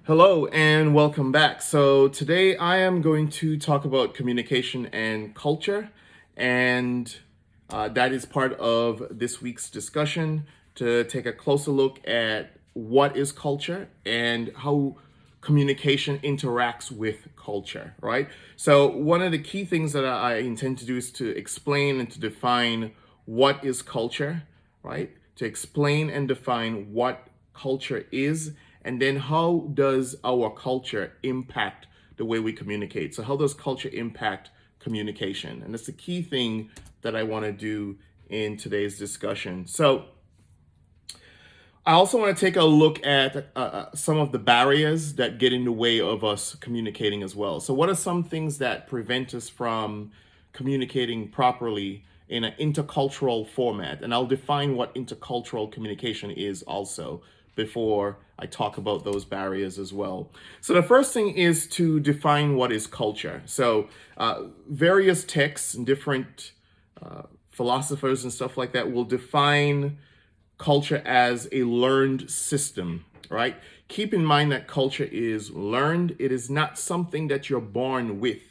Hello and welcome back. So today I am going to talk about communication and culture, and that is part of this week's discussion to take a closer look at what is culture and how communication interacts with culture, right? So one of the key things that I intend to do is to explain and to define what is culture, right? To explain and define what culture is, and then how does our culture impact the way we communicate. So how does culture impact communication? And that's the key thing that I want to do in today's discussion. So I also want to take a look at some of the barriers that get in the way of us communicating as well. So what are some things that prevent us from communicating properly in an intercultural format? And I'll define what intercultural communication is also before I talk about those barriers as well. So the first thing is to define what is culture. So various texts and different philosophers and stuff like that will define culture as a learned system, right? Keep in mind that culture is learned. It is not something that you're born with.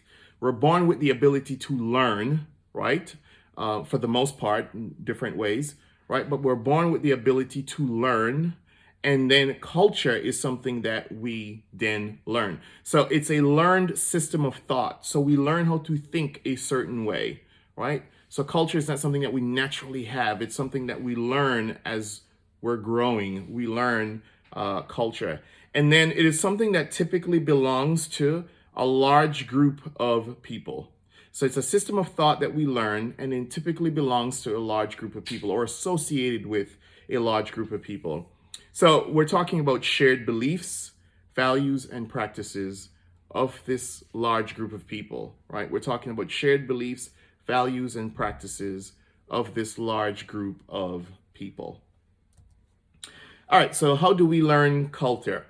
We're born with the ability to learn, right? For the most part, in different ways, right? But we're born with the ability to learn. And then culture is something that we then learn. So it's a learned system of thought. So we learn how to think a certain way, right? So culture is not something that we naturally have. It's something that we learn as we're growing. We learn culture. And then it is something that typically belongs to a large group of people. So it's a system of thought that we learn, and it typically belongs to a large group of people or associated with a large group of people. So we're talking about shared beliefs, values, and practices of this large group of people, right? We're talking about shared beliefs, values, and practices of this large group of people. All right, so how do we learn culture?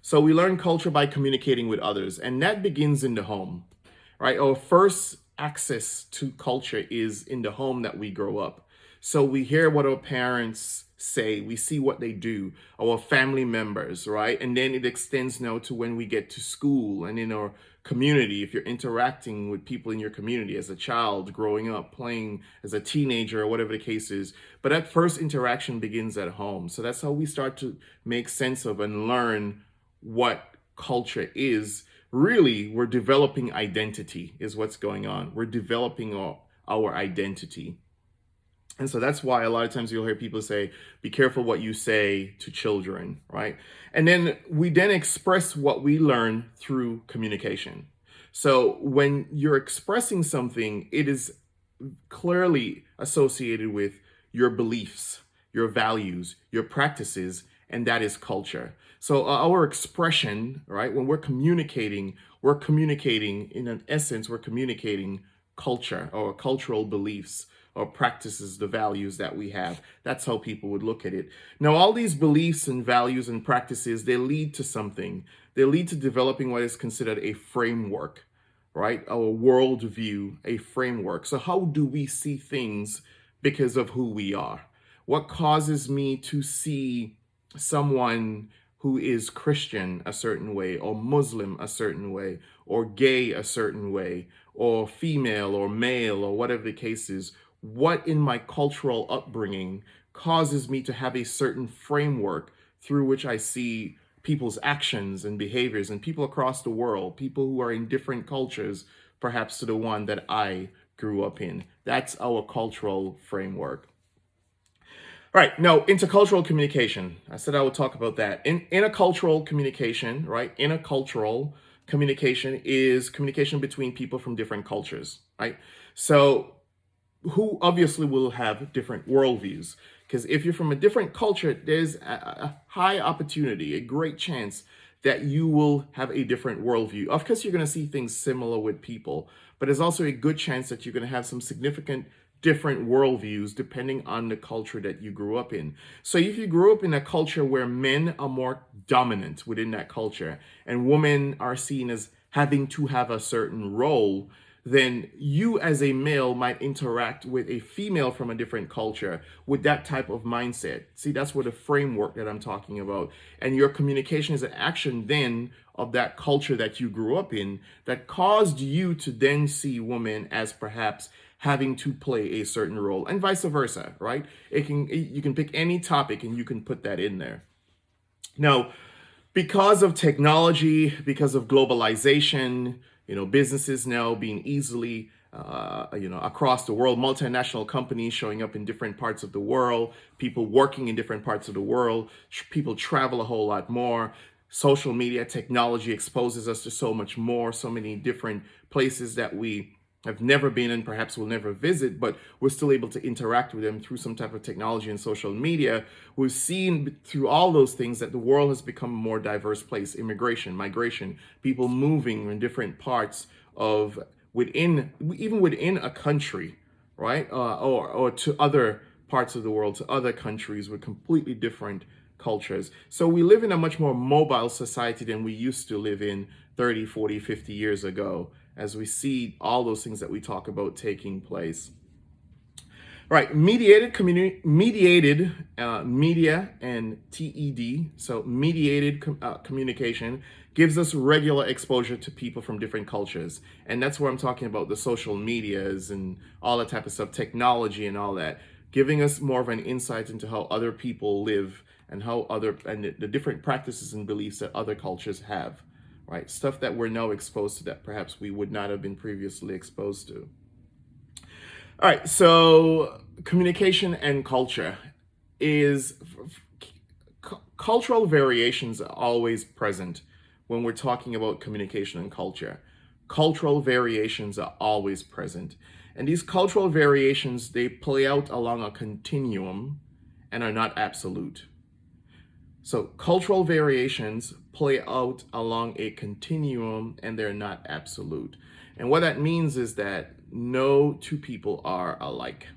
So we learn culture by communicating with others, and that begins in the home, right? Our first access to culture is in the home that we grow up. So we hear what our parents say, we see what they do, our family members, right? And then it extends now to when we get to school and in our community. If you're interacting with people in your community as a child, growing up, playing as a teenager, or whatever the case is. But that first interaction begins at home. So that's how we start to make sense of and learn what culture is. Really, we're developing identity is what's going on. We're developing our identity. And so that's why a lot of times you'll hear people say, be careful what you say to children, right? And then we then express what we learn through communication. So when you're expressing something, it is clearly associated with your beliefs, your values, your practices, and that is culture. So our expression, right, when we're communicating in an essence, we're communicating culture or cultural beliefs or practices, the values that we have. That's how people would look at it. Now, all these beliefs and values and practices, they lead to something. They lead to developing what is considered a framework, right? Our worldview, a framework. So how do we see things because of who we are? What causes me to see someone who is Christian a certain way, or Muslim a certain way, or gay a certain way, or female or male, or whatever the case is? What in my cultural upbringing causes me to have a certain framework through which I see people's actions and behaviors, and people across the world, people who are in different cultures, perhaps to the one that I grew up in. That's our cultural framework. All right, now intercultural communication. I said I would talk about that. In intercultural communication, right? Intercultural communication is communication between people from different cultures, right? So who obviously will have different worldviews. Because if you're from a different culture, there's a high opportunity, a great chance that you will have a different worldview. Of course, you're going to see things similar with people, but there's also a good chance that you're going to have some significant different worldviews depending on the culture that you grew up in. So if you grew up in a culture where men are more dominant within that culture and women are seen as having to have a certain role, then you as a male might interact with a female from a different culture with that type of mindset. See, that's what the framework that I'm talking about. And your communication is an action then of that culture that you grew up in that caused you to then see women as perhaps having to play a certain role, and vice versa, right? You can pick any topic and you can put that in there. Now, because of technology, because of globalization, businesses now being easily, across the world, multinational companies showing up in different parts of the world, people working in different parts of the world, people travel a whole lot more. Social media technology exposes us to so much more, so many different places that we have never been and perhaps will never visit, but we're still able to interact with them through some type of technology and social media. We've seen through all those things that the world has become a more diverse place. Immigration, migration, people moving in different parts of even within a country, right? Or to other parts of the world, to other countries with completely different cultures. So we live in a much more mobile society than we used to live in 30, 40, 50 years ago, as we see all those things that we talk about taking place. Right, mediated media and TED, so mediated communication gives us regular exposure to people from different cultures. And that's where I'm talking about the social medias and all that type of stuff, technology and all that, giving us more of an insight into how other people live and the different practices and beliefs that other cultures have, right? Stuff that we're now exposed to that perhaps we would not have been previously exposed to. All right, so communication and culture is cultural variations are always present when we're talking about communication and culture. Cultural variations are always present. And these cultural variations, they play out along a continuum and are not absolute. So cultural variations play out along a continuum and they're not absolute. And what that means is that no two people are alike.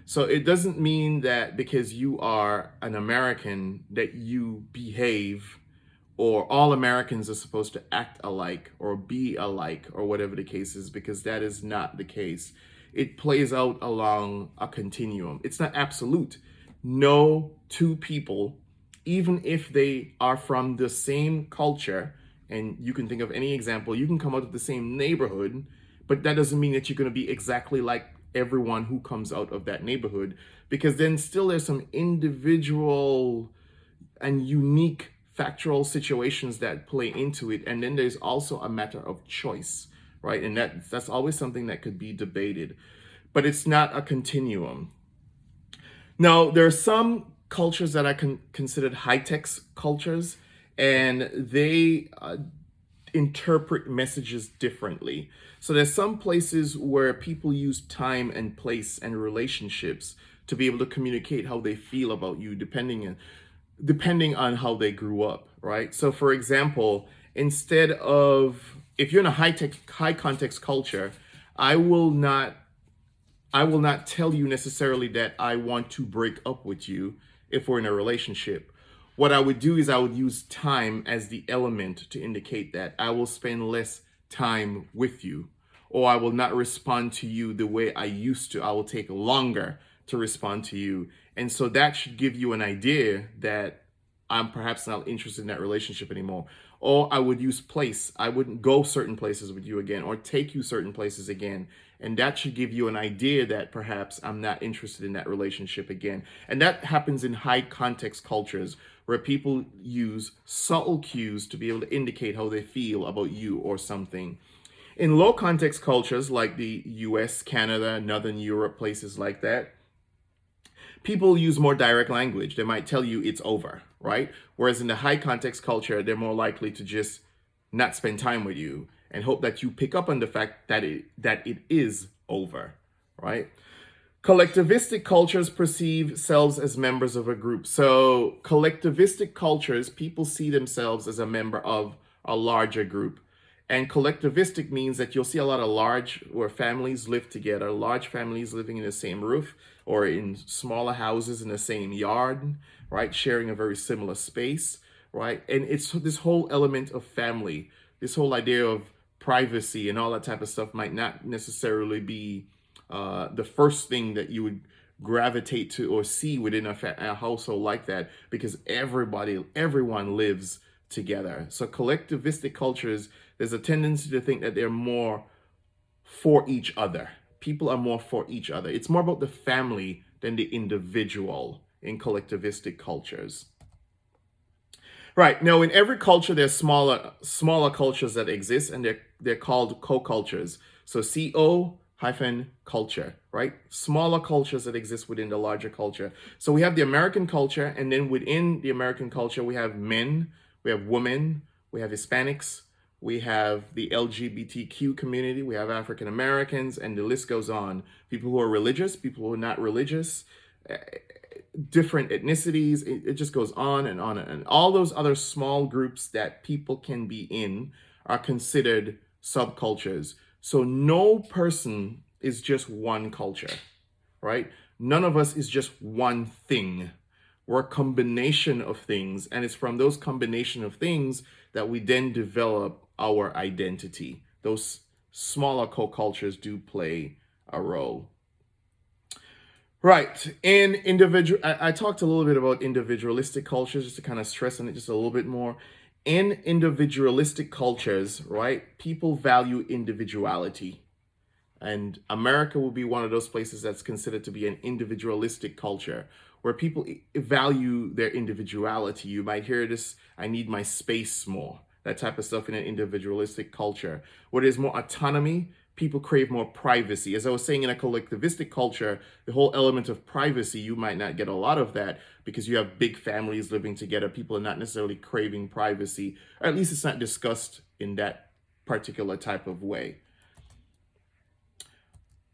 So it doesn't mean that because you are an American that you behave, or all Americans are supposed to act alike or be alike or whatever the case is, because that is not the case. It plays out along a continuum. It's not absolute. No two people, even if they are from the same culture, and you can think of any example, you can come out of the same neighborhood, but that doesn't mean that you're going to be exactly like everyone who comes out of that neighborhood, because then still there's some individual and unique factual situations that play into it. And then there's also a matter of choice, right? And that's always something that could be debated, but it's not a continuum. Now, there are some cultures that are considered high-tech cultures, and they interpret messages differently. So there's some places where people use time and place and relationships to be able to communicate how they feel about you, depending on how they grew up, right? So for example, instead of, if you're in a high context culture, I will not tell you necessarily that I want to break up with you if we're in a relationship. What I would do is I would use time as the element to indicate that I will spend less time with you, or I will not respond to you the way I used to. I will take longer to respond to you. And so that should give you an idea that I'm perhaps not interested in that relationship anymore. Or I would use place. I wouldn't go certain places with you again, or take you certain places again. And that should give you an idea that perhaps I'm not interested in that relationship again. And that happens in high context cultures where people use subtle cues to be able to indicate how they feel about you or something. In low context cultures like the US, Canada, Northern Europe, places like that, people use more direct language. They might tell you it's over, right? Whereas in the high context culture, they're more likely to just not spend time with you and hope that you pick up on the fact that it is over, right? Collectivistic cultures perceive selves as members of a group. So collectivistic cultures, people see themselves as a member of a larger group. And collectivistic means that you'll see a lot of where families live together, large families living in the same roof or in smaller houses in the same yard, right? Sharing a very similar space, right? And it's this whole element of family, this whole idea of privacy and all that type of stuff might not necessarily be the first thing that you would gravitate to or see within a household like that, because everyone lives together. So collectivistic cultures, there's a tendency to think that they're more for each other. People are more for each other. It's more about the family than the individual in collectivistic cultures. Right. Now, in every culture, there's smaller cultures that exist, and they're called co-cultures. So CO hyphen culture, right? Smaller cultures that exist within the larger culture. So we have the American culture, and then within the American culture, we have men, we have women, we have Hispanics, we have the LGBTQ community, we have African Americans, and the list goes on. People who are religious, people who are not religious, different ethnicities. It just goes on and on. And all those other small groups that people can be in are considered subcultures. So no person is just one culture, right? None of us is just one thing. We're a combination of things, and it's from those combination of things that we then develop our identity. Those smaller co-cultures do play a role. Right. I talked a little bit about individualistic cultures just to kind of stress on it just a little bit more. In individualistic cultures, right, people value individuality. And America will be one of those places that's considered to be an individualistic culture where people value their individuality. You might hear this, I need my space more, that type of stuff in an individualistic culture. Where there's more autonomy, people crave more privacy. As I was saying, in a collectivistic culture, the whole element of privacy, you might not get a lot of that because you have big families living together. People are not necessarily craving privacy, or at least it's not discussed in that particular type of way.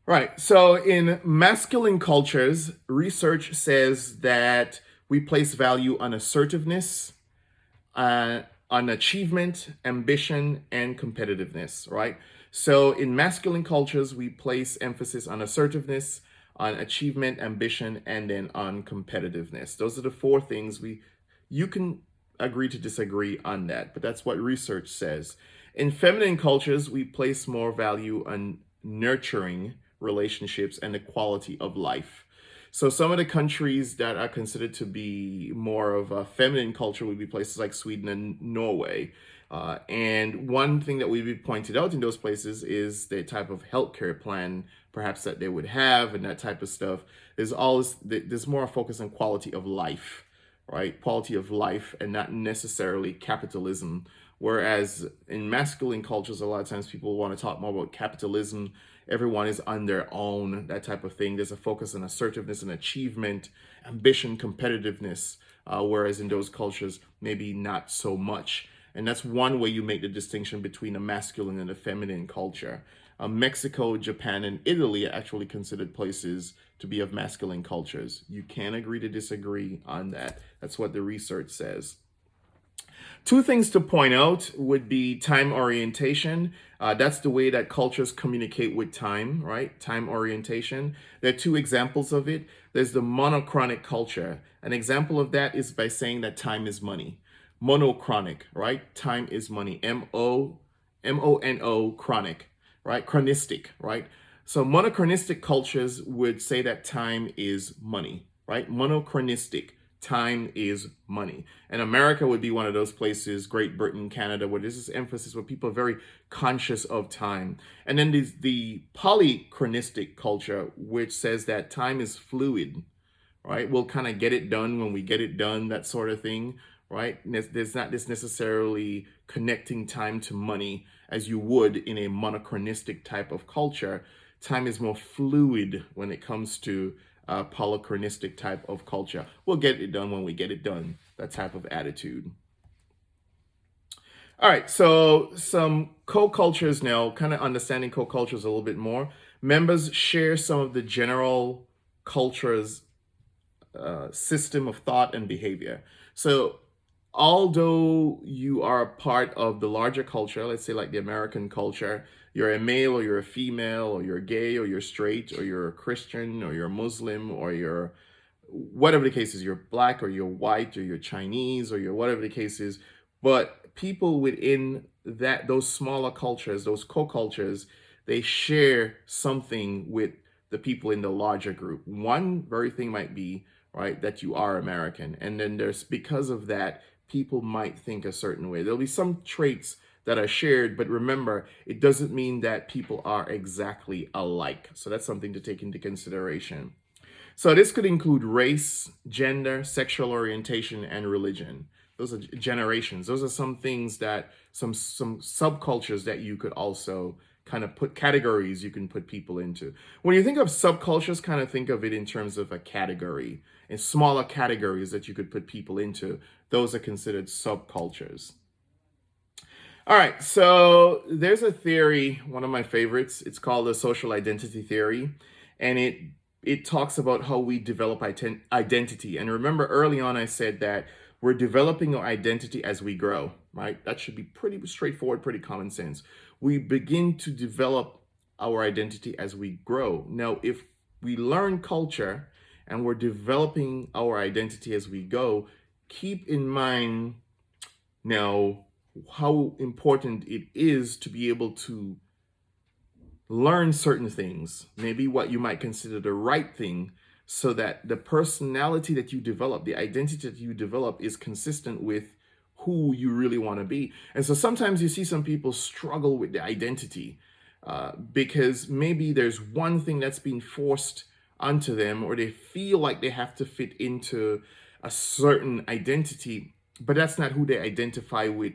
Right. So in masculine cultures, research says that we place value on assertiveness, on achievement, ambition, and competitiveness, right? So in masculine cultures, we place emphasis on assertiveness, on achievement, ambition, and then on competitiveness. Those are the four things you can agree to disagree on that, but that's what research says. In feminine cultures, we place more value on nurturing relationships and the quality of life. So some of the countries that are considered to be more of a feminine culture would be places like Sweden and Norway. And one thing that would be pointed out in those places is the type of healthcare plan perhaps that they would have and that type of stuff. There's more focus on quality of life, right? Quality of life and not necessarily capitalism. Whereas in masculine cultures, a lot of times people want to talk more about capitalism. Everyone is on their own, that type of thing. There's a focus on assertiveness and achievement, ambition, competitiveness, whereas in those cultures, maybe not so much. And that's one way you make the distinction between a masculine and a feminine culture. Mexico, Japan, and Italy are actually considered places to be of masculine cultures. You can agree to disagree on that. That's what the research says. Two things to point out would be time orientation. That's the way that cultures communicate with time, right? Time orientation. There are two examples of it. There's the monochronic culture. An example of that is by saying that time is money. Monochronic, right? Time is money. M-O-N-O, chronic, right? Chronistic, right? So monochronistic cultures would say that time is money, right? Monochronistic. Time is money. And America would be one of those places, Great Britain, Canada, where there's this emphasis where people are very conscious of time. And then there's the polychronistic culture, which says that time is fluid, right? We'll kind of get it done when we get it done, that sort of thing, right? There's not this necessarily connecting time to money as you would in a monochronistic type of culture. Time is more fluid when it comes to polychronistic type of culture. We'll get it done when we get it done, that type of attitude. All right, so some co-cultures now, kind of understanding co-cultures a little bit more. Members share some of the general culture's system of thought and behavior. So although you are a part of the larger culture, let's say like the American culture, you're a male or you're a female or you're gay or you're straight or you're a Christian or you're a Muslim or you're whatever the case is, you're black or you're white or you're Chinese or you're whatever the case is, but people within that those smaller cultures, those co-cultures, they share something with the people in the larger group. One very thing might be, right, that you are American. And then there's, because of that, people might think a certain way. There'll be some traits that are shared, but remember, it doesn't mean that people are exactly alike. So that's something to take into consideration. So this could include race, gender, sexual orientation, and religion. Those are generations. Those are some things that some subcultures that you could also kind of put categories you can put people into. When you think of subcultures, kind of think of it in terms of a category and smaller categories that you could put people into. Those are considered subcultures. All right, so there's a theory, one of my favorites. It's called the social identity theory, and it talks about how we develop identity. And remember, early on, I said that we're developing our identity as we grow, right? That should be pretty straightforward, pretty common sense. We begin to develop our identity as we grow. Now, if we learn culture and we're developing our identity as we go, keep in mind now how important it is to be able to learn certain things, maybe what you might consider the right thing, so that the personality that you develop, the identity that you develop, is consistent with who you really want to be. And so sometimes you see some people struggle with the identity because maybe there's one thing that's being forced onto them, or they feel like they have to fit into a certain identity, but that's not who they identify with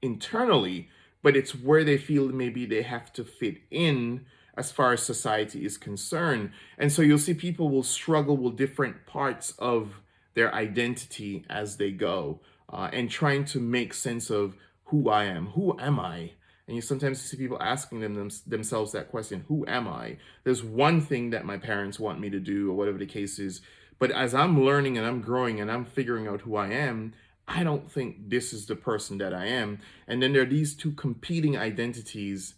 internally, but it's where they feel maybe they have to fit in as far as society is concerned. And so you'll see people will struggle with different parts of their identity as they go, and trying to make sense of who I am. Who am I? And you sometimes see people asking themselves that question, who am I? There's one thing that my parents want me to do, or whatever the case is. But as I'm learning and I'm growing and I'm figuring out who I am, I don't think this is the person that I am. And then there are these two competing identities.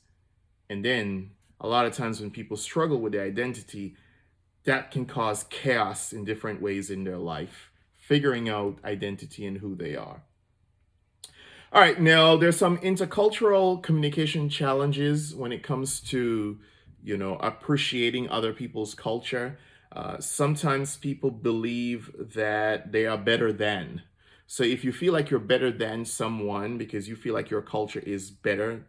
And then a lot of times when people struggle with their identity, that can cause chaos in different ways in their life, figuring out identity and who they are. All right, now there's some intercultural communication challenges when it comes to, appreciating other people's culture. Sometimes people believe that they are better than. So if you feel like you're better than someone because you feel like your culture is better,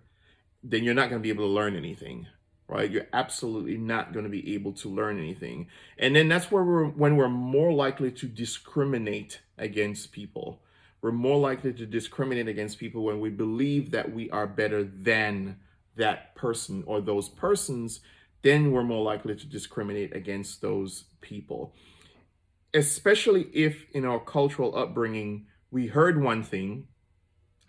then you're not going to be able to learn anything, right? You're absolutely not going to be able to learn anything. And then that's where when we're more likely to discriminate against people. We're more likely to discriminate against people when we believe that we are better than that person or those persons. Then we're more likely to discriminate against those people. Especially if in our cultural upbringing, we heard one thing,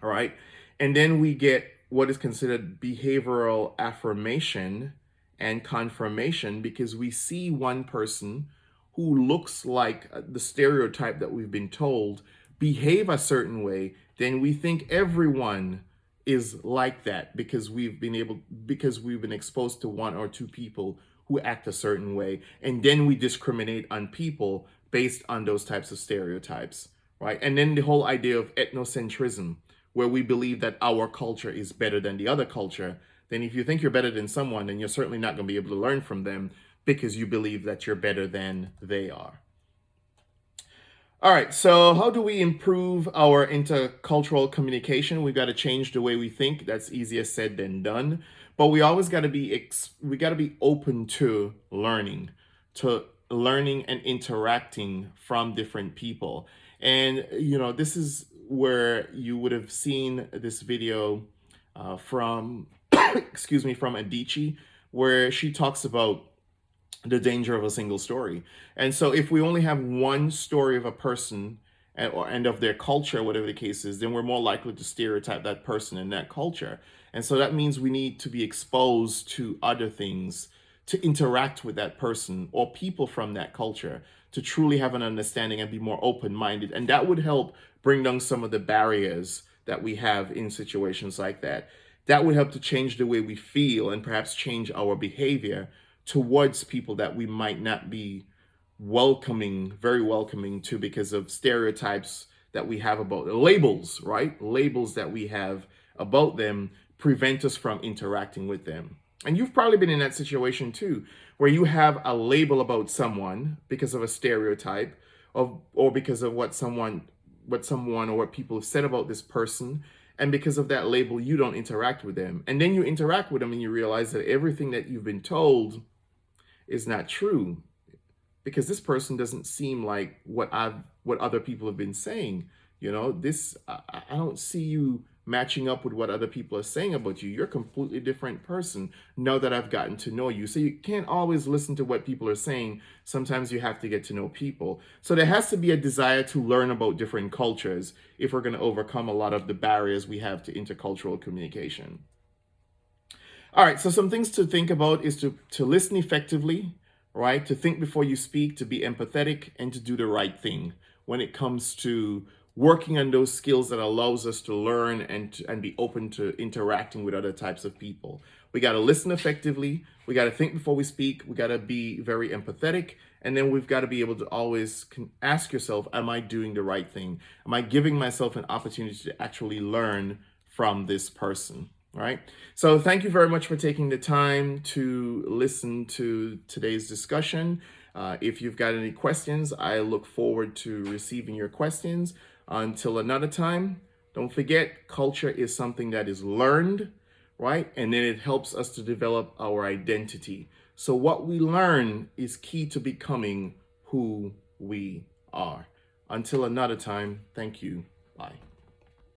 all right, and then we get what is considered behavioral affirmation and confirmation because we see one person who looks like the stereotype that we've been told behave a certain way, then we think everyone is like that because we've been exposed to one or two people who act a certain way, and then we discriminate on people based on those types of stereotypes, right? And then the whole idea of ethnocentrism, where we believe that our culture is better than the other culture. Then if you think you're better than someone, then you're certainly not going to be able to learn from them because you believe that you're better than they are. All right, so how do we improve our intercultural communication? We've got to change the way we think. That's easier said than done. But we always got to be open to learning and interacting from different people. And this is where you would have seen this video from from Adichie, where she talks about the danger of a single story. And so if we only have one story of a person and of their culture, whatever the case is, then we're more likely to stereotype that person and that culture. And so that means we need to be exposed to other things, to interact with that person or people from that culture, to truly have an understanding and be more open-minded. And that would help bring down some of the barriers that we have in situations like that. That would help to change the way we feel and perhaps change our behavior towards people that we might not be very welcoming to because of stereotypes that we have about labels, right? Labels that we have about them prevent us from interacting with them. And you've probably been in that situation too, where you have a label about someone because of a stereotype or because of what someone or what people have said about this person. And because of that label, you don't interact with them. And then you interact with them and you realize that everything that you've been told is not true, because this person doesn't seem like what other people have been saying. You know, I don't see you matching up with what other people are saying about you. You're a completely different person now that I've gotten to know you. So you can't always listen to what people are saying. Sometimes you have to get to know people. So there has to be a desire to learn about different cultures if we're going to overcome a lot of the barriers we have to intercultural communication. All right, so some things to think about is to listen effectively, right? To think before you speak, to be empathetic, and to do the right thing when it comes to working on those skills that allows us to learn and be open to interacting with other types of people. We got to listen effectively. We got to think before we speak. We got to be very empathetic. And then we've got to be able to always ask yourself, am I doing the right thing? Am I giving myself an opportunity to actually learn from this person? Right. So thank you very much for taking the time to listen to today's discussion. If you've got any questions, I look forward to receiving your questions. Until another time, don't forget, culture is something that is learned, right? And then it helps us to develop our identity. So what we learn is key to becoming who we are. Until another time, thank you. Bye.